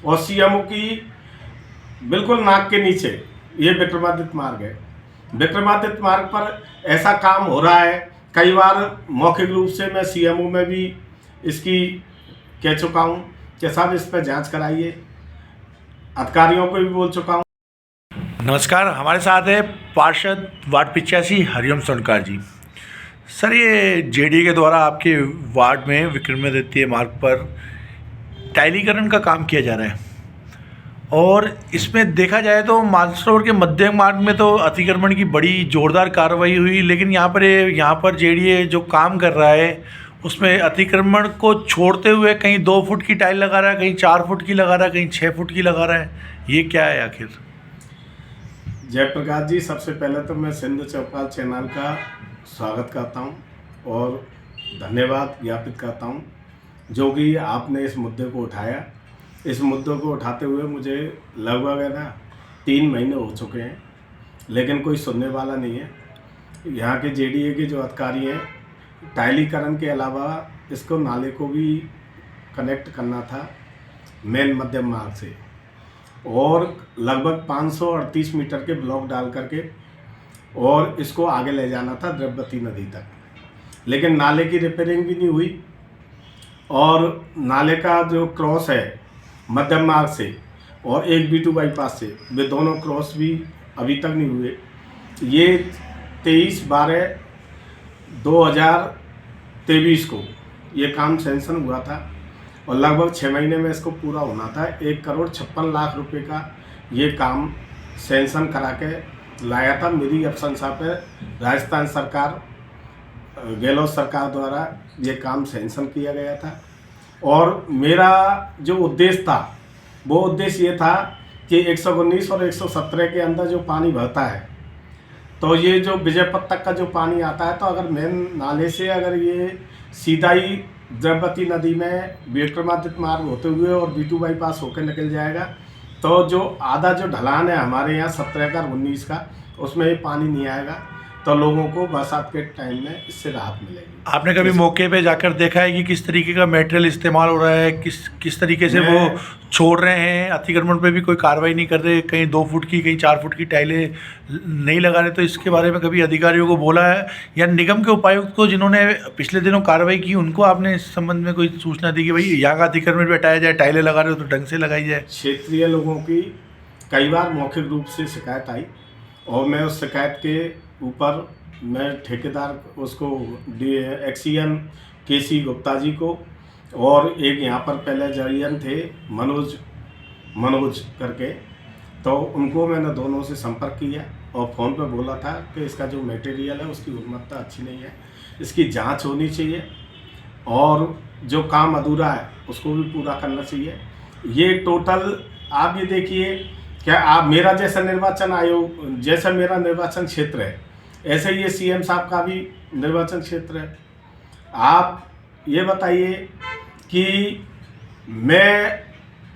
और सीएमओ की बिल्कुल नाक के नीचे ये विक्रमादित्य मार्ग है। विक्रमादित्य मार्ग पर ऐसा काम हो रहा है, कई बार मौखिक रूप से मैं सीएमओ में भी इसकी कह चुका हूँ कि साहब इस पर जांच कराइए, अधिकारियों को भी बोल चुका हूँ। नमस्कार, हमारे साथ है पार्षद वार्ड 85 हरिओम सोनकार जी। सर, ये जेडीए के द्वारा आपके वार्ड में विक्रमादित्य मार्ग पर टाइलीकरण का काम किया जा रहा है और इसमें देखा जाए तो मानसरोवर के मध्य मार्ग में तो अतिक्रमण की बड़ी जोरदार कार्रवाई हुई, लेकिन यहाँ पर जेडीए जो काम कर रहा है उसमें अतिक्रमण को छोड़ते हुए कहीं 2 फुट की टाइल लगा रहा है, कहीं 4 फुट की लगा रहा है, कहीं 6 फुट की लगा रहा है। ये क्या है आखिर? जयप्रकाश जी, सबसे पहले तो मैं सिंधु चौपाल चैनल का स्वागत करता हूं और धन्यवाद ज्ञापित करता हूं जो कि आपने इस मुद्दे को उठाया। इस मुद्दे को उठाते हुए मुझे लगभग है ना 3 महीने हो चुके हैं, लेकिन कोई सुनने वाला नहीं है। यहाँ के जेडीए के जो अधिकारी हैं, टाइलीकरण के अलावा इसको नाले को भी कनेक्ट करना था मेन मध्यम मार्ग से और लगभग 538 मीटर के ब्लॉक डाल करके और इसको आगे ले जाना था द्रव्यवती नदी तक, लेकिन नाले की रिपेयरिंग भी नहीं हुई और नाले का जो क्रॉस है मध्यम मार्ग से और एक B2 बाईपास से, वे दोनों क्रॉस भी अभी तक नहीं हुए। ये 23/12/2023 को ये काम सैंक्शन हुआ था और लगभग 6 महीने में इसको पूरा होना था। 1,56,00,000 रुपये का ये काम सैंक्शन करा के लाया था। मेरी अनुशंसा पे राजस्थान सरकार, गहलोत सरकार द्वारा ये काम सैंक्शन किया गया था और मेरा जो उद्देश्य था वो उद्देश्य ये था कि 119 और 117 के अंदर जो पानी बहता है, तो ये जो विजयपथ तक का जो पानी आता है, तो अगर मेन नाले से अगर ये सीधा ही द्रव्यवती नदी में विक्रमादित्य मार्ग होते हुए और B2 बाईपास होकर निकल जाएगा, तो जो आधा जो ढलान है हमारे यहाँ 17 का और 19 का, उसमें ये पानी नहीं आएगा, तो लोगों को बरसात के टाइम में इससे राहत मिलेगी। आपने कभी मौके पे जाकर देखा है कि किस तरीके का मटेरियल इस्तेमाल हो रहा है, किस तरीके से वो छोड़ रहे हैं? अतिक्रमण पे भी कोई कार्रवाई नहीं कर रहे, कहीं 2 फुट की कहीं 4 फुट की टाइलें नहीं लगा रहे, तो इसके बारे में कभी अधिकारियों को बोला है या निगम के उपायुक्त को जिन्होंने पिछले दिनों कार्रवाई की उनको आपने इस संबंध में कोई सूचना दी कि भाई यहाँ का अतिक्रमण भी हटाया जाए, टाइलें लगा रहे हो तो ढंग से लगाई जाए? क्षेत्रीय लोगों की कई बार मौखिक रूप से शिकायत आई और मैं उस शिकायत के ऊपर मैं ठेकेदार उसको एक्सीएन KC गुप्ता जी को और एक यहाँ पर पहले जरियन थे मनोज करके, तो उनको मैंने दोनों से संपर्क किया और फ़ोन पे बोला था कि इसका जो मटेरियल है उसकी गुणवत्ता अच्छी नहीं है, इसकी जांच होनी चाहिए और जो काम अधूरा है उसको भी पूरा करना चाहिए। ये टोटल आप ये देखिए, क्या आप मेरा जैसा निर्वाचन आयोग जैसा मेरा निर्वाचन क्षेत्र है, ऐसे ही ये CM साहब का भी निर्वाचन क्षेत्र है। आप ये बताइए कि मैं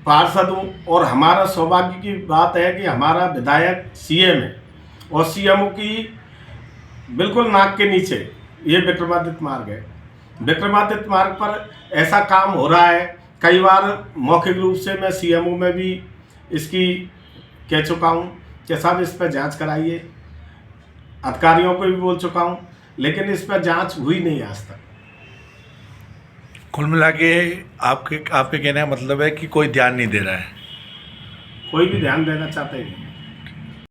पार्षद हूँ और हमारा सौभाग्य की बात है कि हमारा विधायक CM है और CMO की बिल्कुल नाक के नीचे ये विक्रमादित्य मार्ग है। विक्रमादित्य मार्ग पर ऐसा काम हो रहा है, कई बार मौखिक रूप से मैं CMO में भी इसकी कह चुका हूँ कि साहब इस पर जांच कराइए, अधिकारियों को भी बोल चुका हूँ, लेकिन इस पर जांच हुई नहीं आज तक। कुल मिला के आपके कहने का मतलब है कि कोई ध्यान नहीं दे रहा है? कोई भी ध्यान देना चाहते हैं।